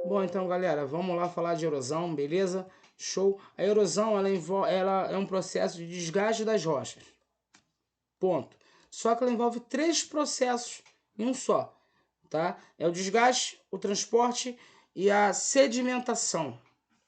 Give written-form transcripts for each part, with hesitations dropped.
Bom, então, galera, vamos lá falar de erosão, beleza? Show. A erosão, ela é um processo de desgaste das rochas. Ponto. Só que ela envolve três processos em um só, tá? É o desgaste, o transporte e a sedimentação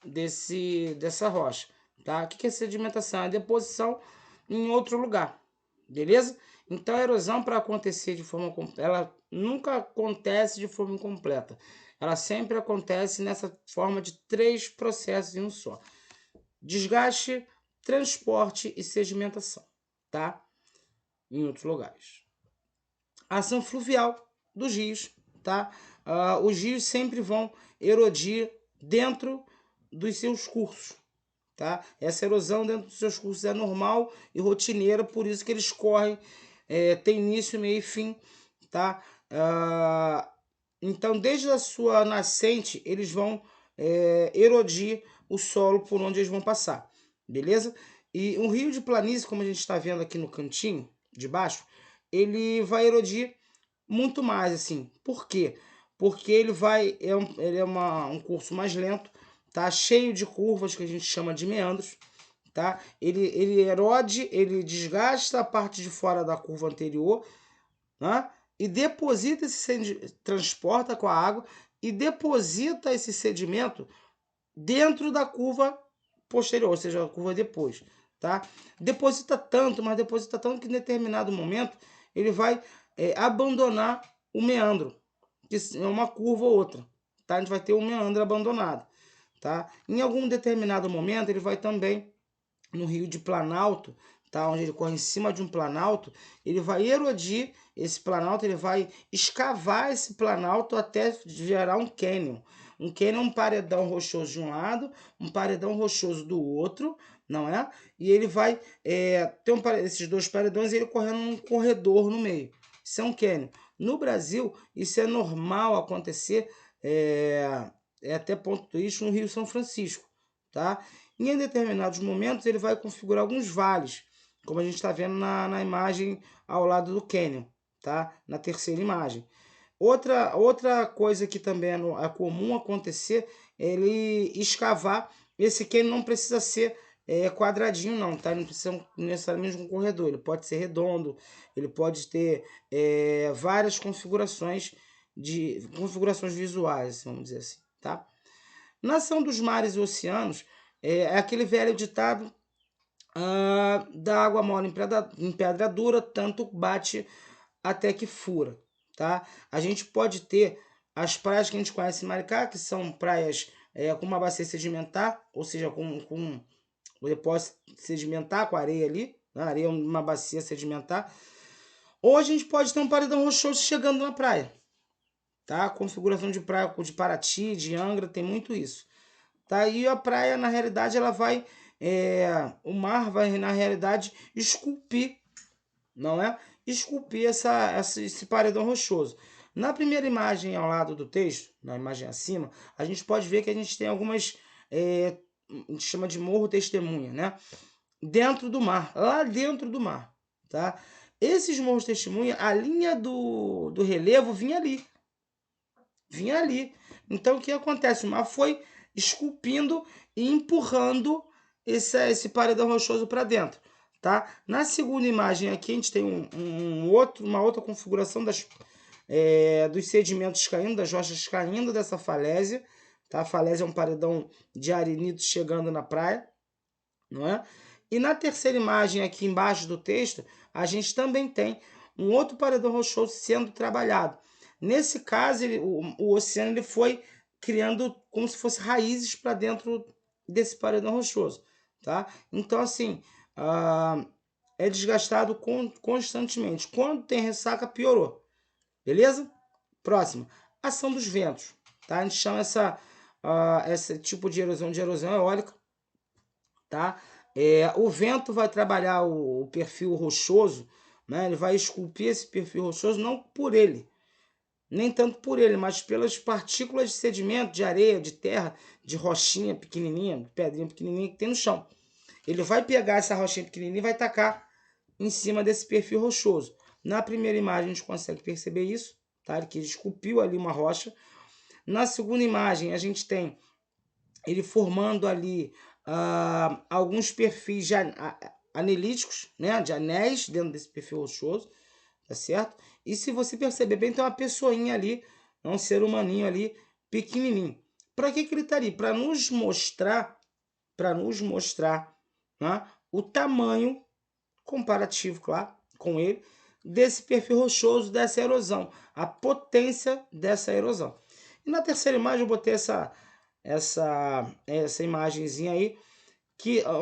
dessa rocha, tá? O que é sedimentação? É a deposição em outro lugar, beleza? Então a erosão, para acontecer de forma completa, ela nunca acontece de forma incompleta. Ela sempre acontece nessa forma de três processos em um só: desgaste, transporte e sedimentação, tá? Em outros lugares. A ação fluvial dos rios, tá? Os rios sempre vão erodir dentro dos seus cursos, tá? Essa erosão dentro dos seus cursos é normal e rotineira, por isso que eles correm, tem início, meio e fim, tá? Então, desde a sua nascente, eles vão erodir o solo por onde eles vão passar, beleza? E um rio de planície, como a gente está vendo aqui no cantinho de baixo, ele vai erodir muito mais, assim. Por quê? Porque ele é um curso mais lento, tá? Cheio de curvas que a gente chama de meandros, tá? Ele erode, ele desgasta a parte de fora da curva anterior, né? E deposita transporta com a água e deposita esse sedimento dentro da curva posterior, ou seja, a curva depois, tá? Deposita tanto que em determinado momento ele vai abandonar o meandro, que é uma curva ou outra, tá? A gente vai ter um meandro abandonado, tá? Em algum determinado momento ele vai também no Rio de Planalto, tá? Onde ele corre em cima de um planalto, ele vai erodir esse planalto, ele vai escavar esse planalto até gerar um cânion. Um cânion é um paredão rochoso de um lado, um paredão rochoso do outro, não é? E ele vai ter esses dois paredões e ele correndo num corredor no meio. Isso é um cânion. No Brasil, isso é normal acontecer, até ponto turístico no Rio São Francisco, tá? E em determinados momentos ele vai configurar alguns vales, como a gente está vendo na imagem ao lado do cânion, tá? Na terceira imagem. Outra coisa que também é comum acontecer é ele escavar. Esse cânion não precisa ser quadradinho, não, tá? Não precisa necessariamente de um corredor. Ele pode ser redondo, ele pode ter várias configurações visuais, vamos dizer assim, tá? Nação dos mares e oceanos é aquele velho ditado: da água mole em pedra dura, tanto bate até que fura, tá? A gente pode ter as praias que a gente conhece em Maricá, que são praias com uma bacia sedimentar, ou seja, com o depósito sedimentar, com a areia ali, né? A areia é uma bacia sedimentar. Ou a gente pode ter um paredão rochoso chegando na praia, tá? A configuração de praia de Paraty, de Angra, tem muito isso. Tá? E a praia, na realidade, ela vai. O mar vai, na realidade, esculpir, não é? Esculpir esse paredão rochoso. Na primeira imagem ao lado do texto, na imagem acima, a gente pode ver que a gente tem algumas. A gente chama de morro testemunha, né? Dentro do mar, lá dentro do mar, tá? Esses morros testemunha, a linha do relevo vinha ali. Vinha ali. Então o que acontece? O mar foi esculpindo e empurrando esse paredão rochoso para dentro, tá? Na segunda imagem aqui a gente tem uma outra configuração dos sedimentos caindo, das rochas caindo dessa falésia, tá? A falésia é um paredão de arenito chegando na praia, não é? E na terceira imagem aqui embaixo do texto, a gente também tem um outro paredão rochoso sendo trabalhado. Nesse caso, o oceano ele foi criando como se fosse raízes para dentro desse paredão rochoso, tá? Então, assim, é desgastado constantemente. Quando tem ressaca, piorou. Beleza? Próximo. Ação dos ventos, tá? A gente chama esse tipo de erosão eólica, tá? O vento vai trabalhar o perfil rochoso, né? Ele vai esculpir esse perfil rochoso não por ele, nem tanto por ele, mas pelas partículas de sedimento, de areia, de terra, de rochinha pequenininha, de pedrinha pequenininha que tem no chão. Ele vai pegar essa rochinha pequenininha e vai tacar em cima desse perfil rochoso. Na primeira imagem a gente consegue perceber isso, tá? Que ele esculpiu ali uma rocha. Na segunda imagem, a gente tem ele formando ali alguns perfis anelíticos, né, de anéis dentro desse perfil rochoso, tá certo? E se você perceber bem, tem uma pessoinha ali, é um ser humaninho ali, pequenininho. Para que ele está ali? Para nos mostrar, né, o tamanho comparativo, claro, com ele, desse perfil rochoso, dessa erosão, a potência dessa erosão. E na terceira imagem eu botei essa imagenzinha aí,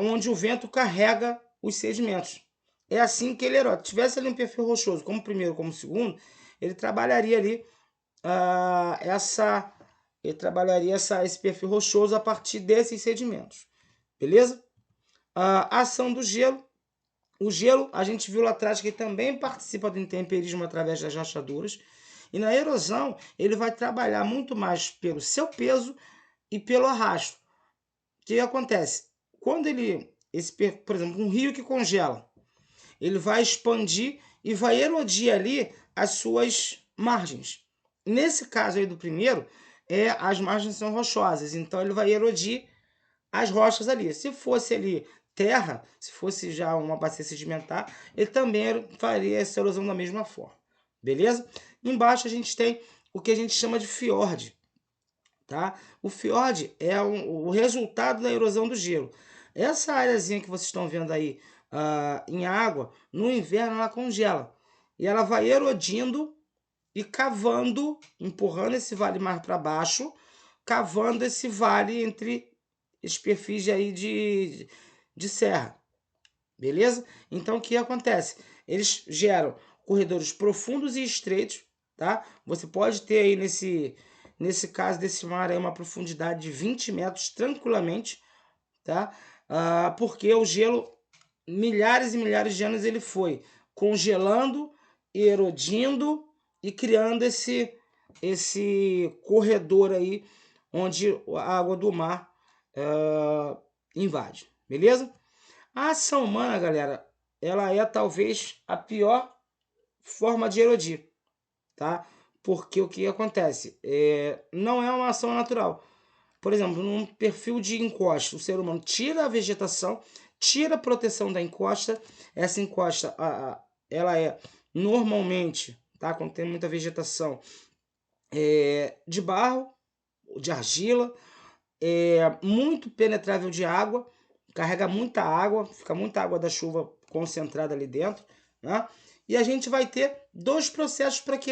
onde o vento carrega os sedimentos. É assim que ele erode. Se tivesse ali um perfil rochoso, como primeiro, como segundo, ele trabalharia ali esse perfil rochoso a partir desses sedimentos. Beleza? A ação do gelo. O gelo, a gente viu lá atrás que também participa do intemperismo através das rachaduras. E na erosão, ele vai trabalhar muito mais pelo seu peso e pelo arrasto. O que acontece? Quando por exemplo, um rio que congela, ele vai expandir e vai erodir ali as suas margens. Nesse caso aí do primeiro, as margens são rochosas, então ele vai erodir as rochas ali. Se fosse ali terra, se fosse já uma bacia sedimentar, ele também faria essa erosão da mesma forma. Beleza? Embaixo a gente tem o que a gente chama de fiord. Tá? O fiord é o resultado da erosão do gelo. Essa áreazinha que vocês estão vendo aí em água, no inverno ela congela. E ela vai erodindo e cavando, empurrando esse vale mais para baixo, cavando esse vale entre os perfis aí de serra. Beleza? Então o que acontece? Eles geram corredores profundos e estreitos, tá? Você pode ter aí nesse caso desse mar aí uma profundidade de 20 metros tranquilamente, tá? Porque o gelo, milhares e milhares de anos ele foi congelando, erodindo e criando esse corredor aí onde a água do mar invade, beleza? A ação humana, galera, ela é talvez a pior forma de erodir, tá? Porque o que acontece? Não é uma ação natural. Por exemplo, num perfil de encosta, o ser humano tira a vegetação, tira a proteção da encosta. Essa encosta, ela é normalmente, tá? Quando tem muita vegetação, de barro, de argila, muito penetrável de água, carrega muita água, fica muita água da chuva concentrada ali dentro, né? E a gente vai ter dois processos para que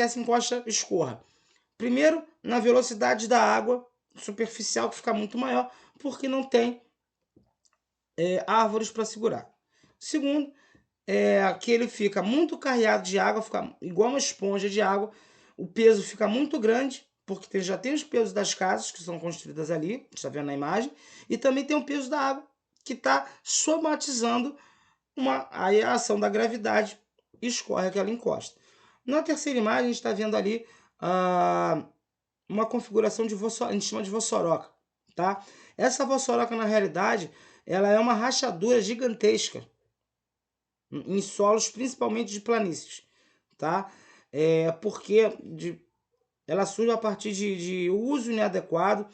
essa encosta escorra. Primeiro, na velocidade da água superficial, que fica muito maior, porque não tem árvores para segurar. Segundo, que ele fica muito carreado de água, fica igual uma esponja de água, o peso fica muito grande, porque já tem os pesos das casas que são construídas ali, está vendo na imagem, e também tem o peso da água, que está somatizando aí a ação da gravidade e escorre aquela encosta. Na terceira imagem, a gente está vendo ali uma configuração a gente chama de vossoroca, tá? Essa vossoroca, na realidade, ela é uma rachadura gigantesca em solos, principalmente de planícies, tá? Porque ela surge a partir de uso inadequado,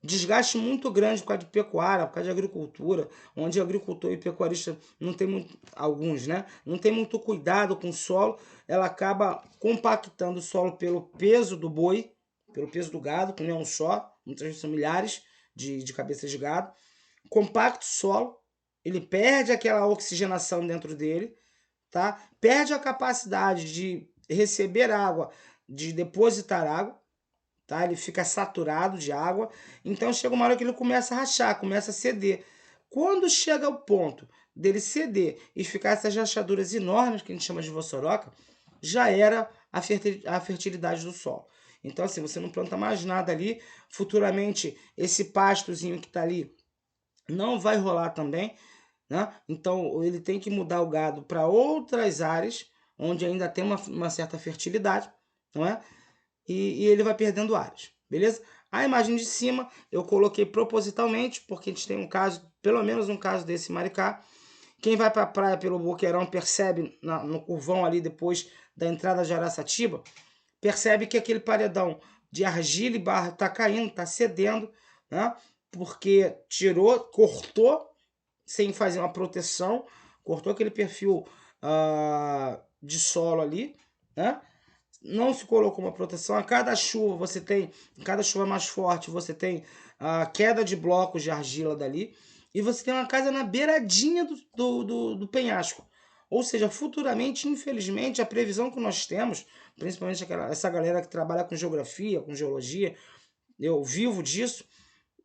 desgaste muito grande por causa de pecuária, por causa de agricultura, onde agricultor e pecuarista não tem muito, alguns, né? Não tem muito cuidado com o solo, ela acaba compactando o solo pelo peso do boi, pelo peso do gado, que não é um só, muitas vezes são milhares de cabeças de gado, compacta o solo, ele perde aquela oxigenação dentro dele, tá? Perde a capacidade de receber água, de depositar água, tá? Ele fica saturado de água, então chega uma hora que ele começa a rachar, começa a ceder. Quando chega ao ponto dele ceder e ficar essas rachaduras enormes, que a gente chama de vossoroca, já era a fertilidade do solo. Então, assim, você não planta mais nada ali. Futuramente, esse pastozinho que está ali não vai rolar também, né? Então, ele tem que mudar o gado para outras áreas, onde ainda tem uma certa fertilidade, não é? E ele vai perdendo áreas, beleza? A imagem de cima eu coloquei propositalmente, porque a gente tem um caso, pelo menos um caso desse Maricá. Quem vai para a praia pelo Boqueirão percebe no curvão ali depois da entrada de Araçatiba, percebe que aquele paredão de argila e barro está caindo, está cedendo, né? Porque tirou, cortou sem fazer uma proteção, cortou aquele perfil de solo ali, né? Não se colocou uma proteção. A cada chuva você tem, cada chuva mais forte, você tem a queda de blocos de argila dali, e você tem uma casa na beiradinha do penhasco. Ou seja, futuramente, infelizmente, a previsão que nós temos, principalmente essa galera que trabalha com geografia, com geologia, eu vivo disso,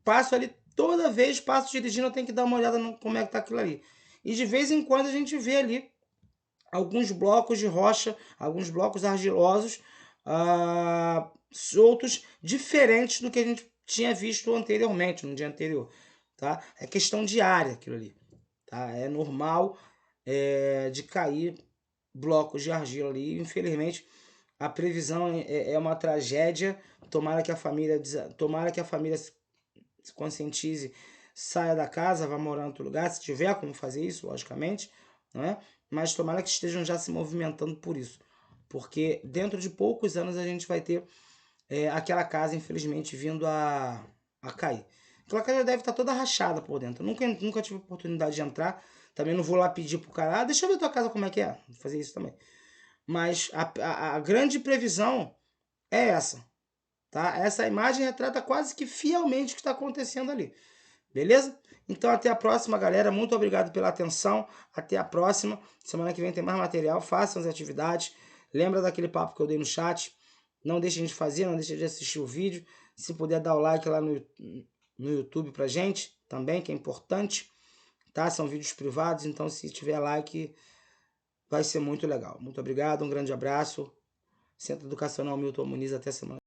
passo ali, toda vez passo dirigindo, eu tenho que dar uma olhada no como é que tá aquilo ali. E de vez em quando a gente vê ali alguns blocos de rocha, alguns blocos argilosos soltos, diferentes do que a gente tinha visto anteriormente, no dia anterior. Tá? É questão de área aquilo ali. Tá? É normal de cair blocos de argila ali. Infelizmente, a previsão é uma tragédia. Tomara que a família se conscientize, saia da casa, vá morar em outro lugar, se tiver como fazer isso, logicamente, não é? Mas tomara que estejam já se movimentando por isso, porque dentro de poucos anos a gente vai ter aquela casa, infelizmente, vindo a cair. Aquela casa já deve estar toda rachada por dentro. Nunca tive oportunidade de entrar, também não vou lá pedir pro cara, deixa eu ver tua casa como é que é, vou fazer isso também. Mas a grande previsão é essa, tá? Essa imagem retrata quase que fielmente o que está acontecendo ali. Beleza? Então até a próxima, galera. Muito obrigado pela atenção. Até a próxima. Semana que vem tem mais material. Façam as atividades. Lembra daquele papo que eu dei no chat. Não deixem de fazer, não deixem de assistir o vídeo. Se puder dar o like lá no YouTube pra gente também, que é importante. Tá? São vídeos privados, então se tiver like vai ser muito legal. Muito obrigado, um grande abraço. Centro Educacional Milton Muniz, até semana.